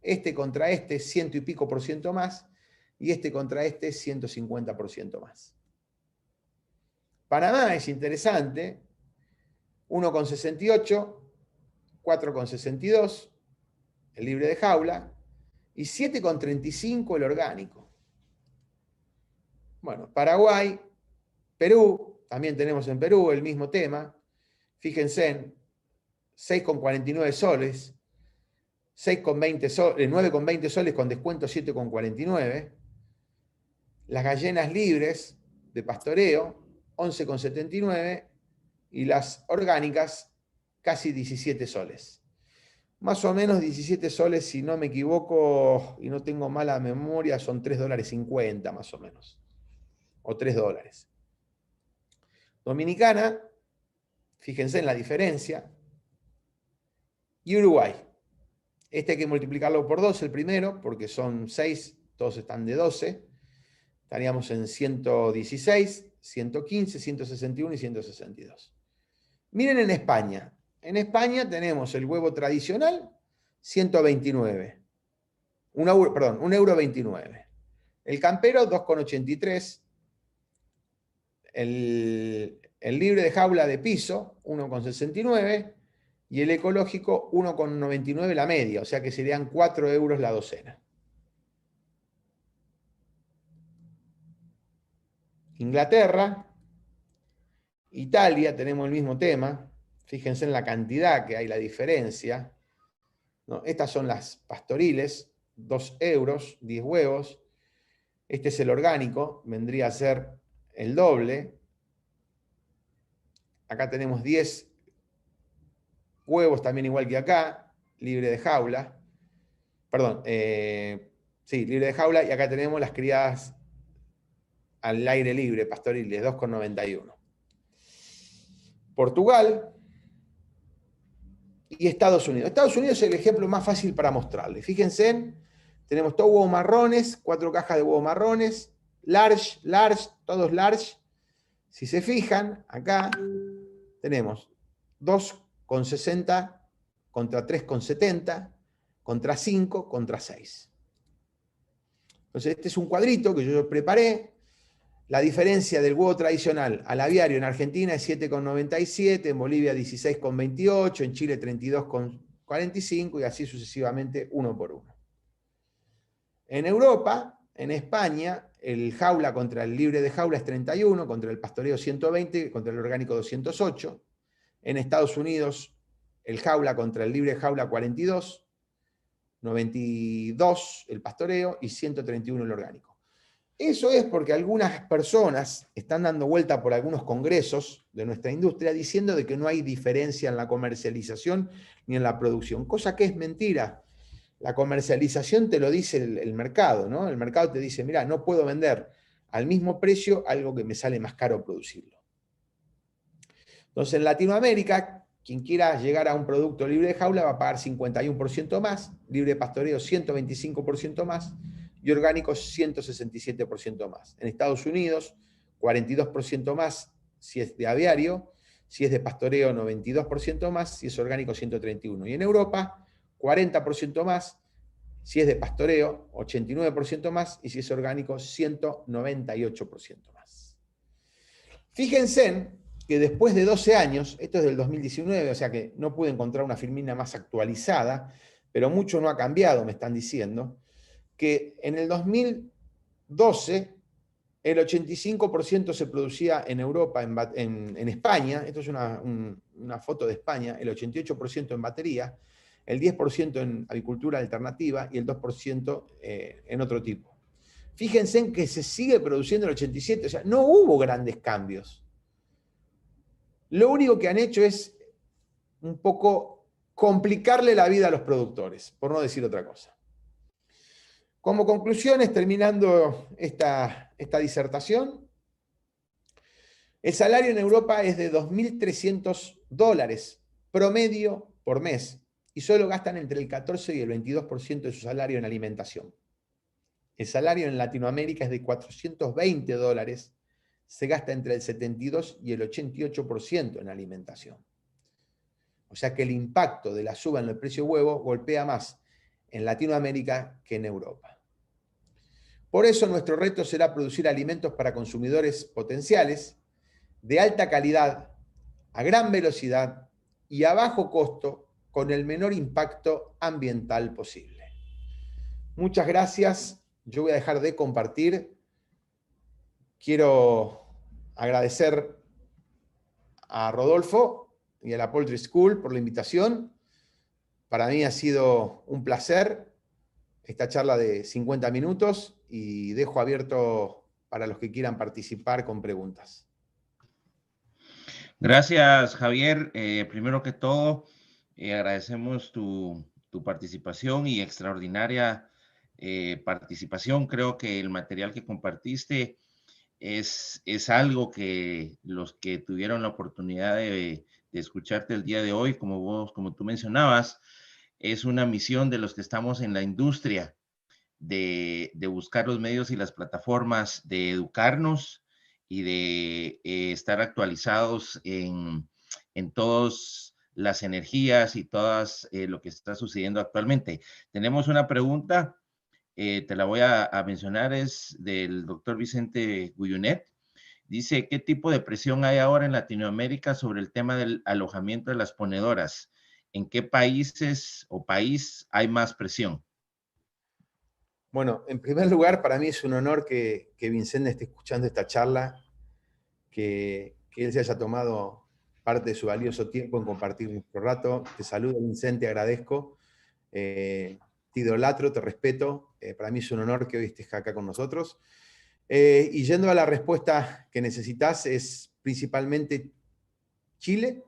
Este contra este, 100 y pico por ciento más. Y este contra este, 150% más. Panamá es interesante. 1,68, 4,62 el libre de jaula y 7,35 el orgánico. Bueno, Paraguay, Perú, también tenemos en Perú el mismo tema. Fíjense en 6,49 soles, 6,20 soles, 9,20 soles con descuento 7,49. Las gallinas libres de pastoreo, 11,79 y las orgánicas, casi 17 soles. Más o menos 17 soles, si no me equivoco y no tengo mala memoria, son $3,50 más o menos. O $3. Dominicana, fíjense en la diferencia. Y Uruguay. Este hay que multiplicarlo por 2 el primero, porque son 6, todos están de 12. Estaríamos en 116, 115, 161 y 162. Miren en España. En España tenemos el huevo tradicional, 129. Perdón, 1,29 €. El campero, 2,83. El libre de jaula de piso, 1,69. Y el ecológico, 1,99 la media. O sea que serían 4 € la docena. Inglaterra, Italia, tenemos el mismo tema. Fíjense en la cantidad que hay, la diferencia. ¿No? Estas son las pastoriles, 2 €, 10 huevos. Este es el orgánico, vendría a ser el doble. Acá tenemos 10 huevos, también igual que acá, libre de jaula. Perdón, sí, libre de jaula. Y acá tenemos las criadas al aire libre, pastoriles, 2,91. Portugal y Estados Unidos. Estados Unidos es el ejemplo más fácil para mostrarles. Fíjense, tenemos todos huevos marrones, 4 cajas de huevos marrones, large, todos large. Si se fijan, acá tenemos 2,60 contra 3,70, contra 5, contra 6. Entonces, este es un cuadrito que yo preparé. La diferencia del huevo tradicional al aviario en Argentina es 7,97, en Bolivia 16,28, en Chile 32,45 y así sucesivamente uno por uno. En Europa, en España, el jaula contra el libre de jaula es 31, contra el pastoreo 120, contra el orgánico 208. En Estados Unidos, el jaula contra el libre de jaula 42, 92 el pastoreo y 131 el orgánico. Eso es porque algunas personas están dando vuelta por algunos congresos de nuestra industria diciendo de que no hay diferencia en la comercialización ni en la producción, cosa que es mentira. La comercialización te lo dice el mercado, ¿no? El mercado te dice, mira, no puedo vender al mismo precio algo que me sale más caro producirlo. Entonces, en Latinoamérica, quien quiera llegar a un producto libre de jaula va a pagar 51% más, libre de pastoreo 125% más, y orgánicos 167% más. En Estados Unidos, 42% más si es de aviario, si es de pastoreo 92% más, si es orgánico 131%. Y en Europa, 40% más si es de pastoreo, 89% más, y si es orgánico, 198% más. Fíjense que después de 12 años, esto es del 2019, o sea que no pude encontrar una firmina más actualizada, pero mucho no ha cambiado, me están diciendo, que en el 2012 el 85% se producía en Europa, en España, esto es una foto de España, el 88% en batería, el 10% en agricultura alternativa y el 2% en otro tipo. Fíjense en que se sigue produciendo el 87%, o sea, no hubo grandes cambios. Lo único que han hecho es un poco complicarle la vida a los productores, por no decir otra cosa. Como conclusiones, terminando esta disertación, el salario en Europa es de 2.300 dólares promedio por mes y solo gastan entre el 14 y el 22% de su salario en alimentación. El salario en Latinoamérica es de 420 dólares, se gasta entre el 72 y el 88% en alimentación. O sea que el impacto de la suba en el precio de huevo golpea más en Latinoamérica que en Europa. Por eso nuestro reto será producir alimentos para consumidores potenciales de alta calidad, a gran velocidad y a bajo costo, con el menor impacto ambiental posible. Muchas gracias. Yo voy a dejar de compartir. Quiero agradecer a Rodolfo y a la Poultry School por la invitación. Para mí ha sido un placer esta charla de 50 minutos y dejo abierto para los que quieran participar con preguntas. Gracias, Javier. Primero que todo, agradecemos tu participación y extraordinaria participación. Creo que el material que compartiste es algo que los que tuvieron la oportunidad de escucharte el día de hoy, como tú mencionabas, es una misión de los que estamos en la industria de buscar los medios y las plataformas de educarnos y de estar actualizados en todas las energías y todas lo que está sucediendo actualmente. Tenemos una pregunta, te la voy a mencionar, es del doctor Vicente Guyunet. Dice, ¿qué tipo de presión hay ahora en Latinoamérica sobre el tema del alojamiento de las ponedoras? ¿En qué países o país hay más presión? Bueno, en primer lugar, para mí es un honor que Vicente esté escuchando esta charla, que él se haya tomado parte de su valioso tiempo en compartir nuestro rato. Te saludo, Vicente, agradezco. Te idolatro, te respeto. Para mí es un honor que hoy estés acá con nosotros. Y yendo a la respuesta que necesitas, es principalmente Chile,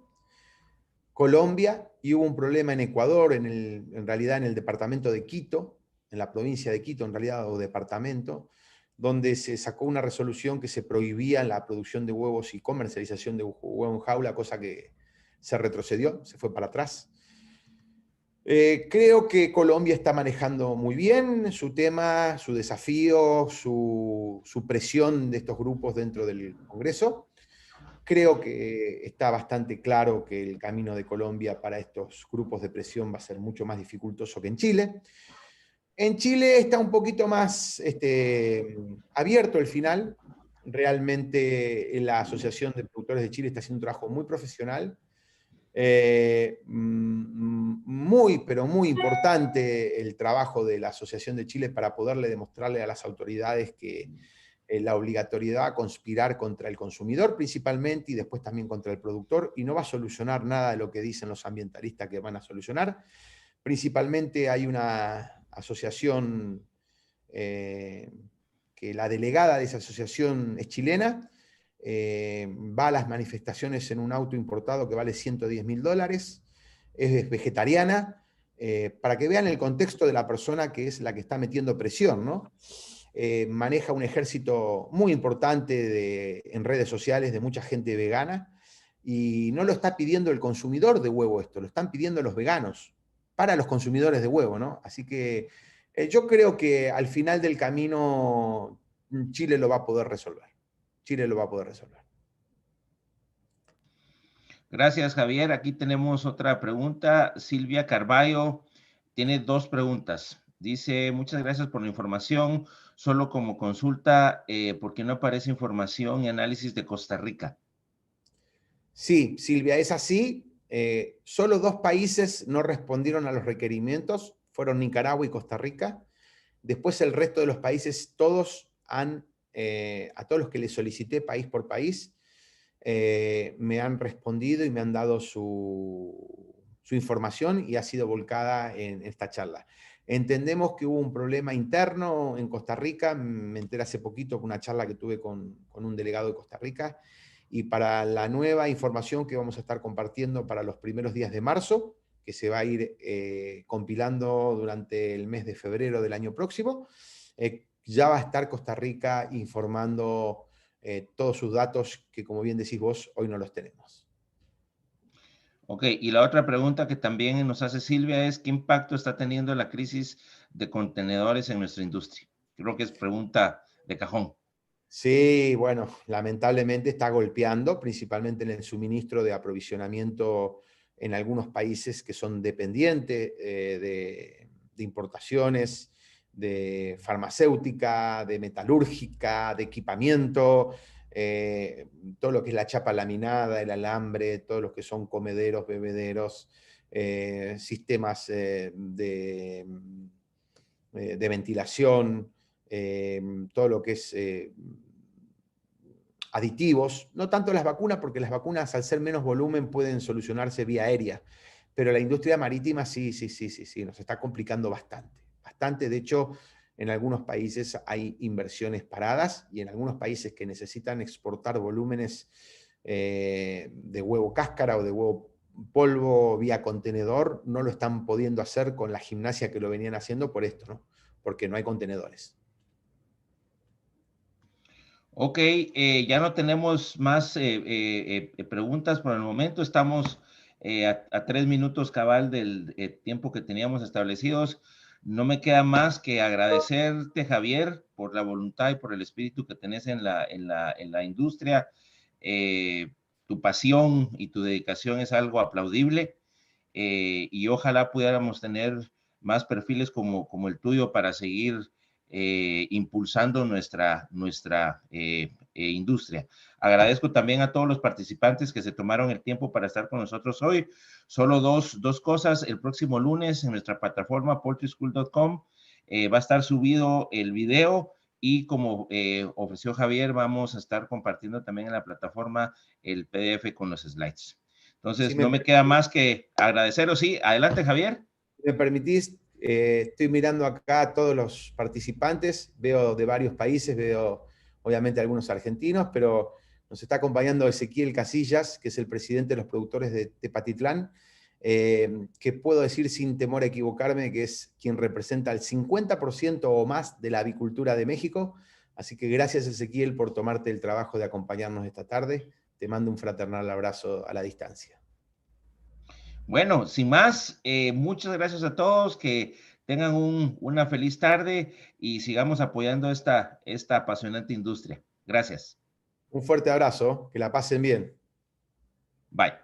Colombia, y hubo un problema en Ecuador, en realidad en el departamento de Quito, en la provincia de Quito, en realidad, o departamento, donde se sacó una resolución que se prohibía la producción de huevos y comercialización de huevo en jaula, cosa que se retrocedió, se fue para atrás. Creo que Colombia está manejando muy bien su tema, su desafío, su presión de estos grupos dentro del Congreso. Creo que está bastante claro que el camino de Colombia para estos grupos de presión va a ser mucho más dificultoso que en Chile. En Chile está un poquito más abierto el final. Realmente la Asociación de Productores de Chile está haciendo un trabajo muy profesional, muy, pero muy importante el trabajo de la Asociación de Chile para poderle demostrarle a las autoridades que la obligatoriedad a conspirar contra el consumidor principalmente y después también contra el productor, y no va a solucionar nada de lo que dicen los ambientalistas que van a solucionar. Principalmente hay una asociación que la delegada de esa asociación es chilena, va a las manifestaciones en un auto importado que vale $110.000, es vegetariana, para que vean el contexto de la persona que es la que está metiendo presión, ¿no? Maneja un ejército muy importante en redes sociales de mucha gente vegana, y no lo está pidiendo el consumidor de huevo esto, lo están pidiendo los veganos para los consumidores de huevo, ¿no? Así que yo creo que al final del camino Chile lo va a poder resolver. Chile lo va a poder resolver. Gracias, Javier. Aquí tenemos otra pregunta. Silvia Carballo tiene dos preguntas. Dice, muchas gracias por la información. Solo como consulta, ¿por qué no aparece información y análisis de Costa Rica? Sí, Silvia, es así. Solo 2 países no respondieron a los requerimientos, fueron Nicaragua y Costa Rica. Después el resto de los países, todos a todos los que les solicité país por país, me han respondido y me han dado su información y ha sido volcada en esta charla. Entendemos que hubo un problema interno en Costa Rica, me enteré hace poquito con una charla que tuve con un delegado de Costa Rica, y para la nueva información que vamos a estar compartiendo para los primeros días de marzo, que se va a ir compilando durante el mes de febrero del año próximo, ya va a estar Costa Rica informando todos sus datos que, como bien decís vos, hoy no los tenemos. Ok, y la otra pregunta que también nos hace Silvia es, ¿qué impacto está teniendo la crisis de contenedores en nuestra industria? Creo que es pregunta de cajón. Sí, bueno, lamentablemente está golpeando, principalmente en el suministro de aprovisionamiento en algunos países que son dependientes de importaciones, de farmacéutica, de metalúrgica, de equipamiento, todo lo que es la chapa laminada, el alambre, todo lo que son comederos, bebederos, sistemas de ventilación, todo lo que es aditivos, no tanto las vacunas, porque las vacunas al ser menos volumen pueden solucionarse vía aérea, pero la industria marítima sí, nos está complicando bastante, bastante. De hecho, en algunos países hay inversiones paradas y en algunos países que necesitan exportar volúmenes de huevo cáscara o de huevo polvo vía contenedor, no lo están pudiendo hacer con la gimnasia que lo venían haciendo por esto, ¿no? Porque no hay contenedores. Ok, ya no tenemos más preguntas por el momento. Estamos a 3 minutos cabal del tiempo que teníamos establecidos. No me queda más que agradecerte, Javier, por la voluntad y por el espíritu que tenés en la industria. Tu pasión y tu dedicación es algo aplaudible, y ojalá pudiéramos tener más perfiles como el tuyo para seguir impulsando nuestra industria. Agradezco también a todos los participantes que se tomaron el tiempo para estar con nosotros hoy. Solo dos cosas. El próximo lunes en nuestra plataforma poultryschool.com va a estar subido el video, y como ofreció Javier, vamos a estar compartiendo también en la plataforma el PDF con los slides. Si Entonces, me no me queda más que agradeceros. Sí, adelante, Javier. me permitís, estoy mirando acá a todos los participantes, veo de varios países, veo obviamente algunos argentinos, pero nos está acompañando Ezequiel Casillas, que es el presidente de los productores de Tepatitlán, que puedo decir sin temor a equivocarme que es quien representa el 50% o más de la avicultura de México. Así que gracias, Ezequiel, por tomarte el trabajo de acompañarnos esta tarde. Te mando un fraternal abrazo a la distancia. Bueno, sin más, muchas gracias a todos, que tengan una feliz tarde y sigamos apoyando esta apasionante industria. Gracias. Un fuerte abrazo, que la pasen bien. Bye.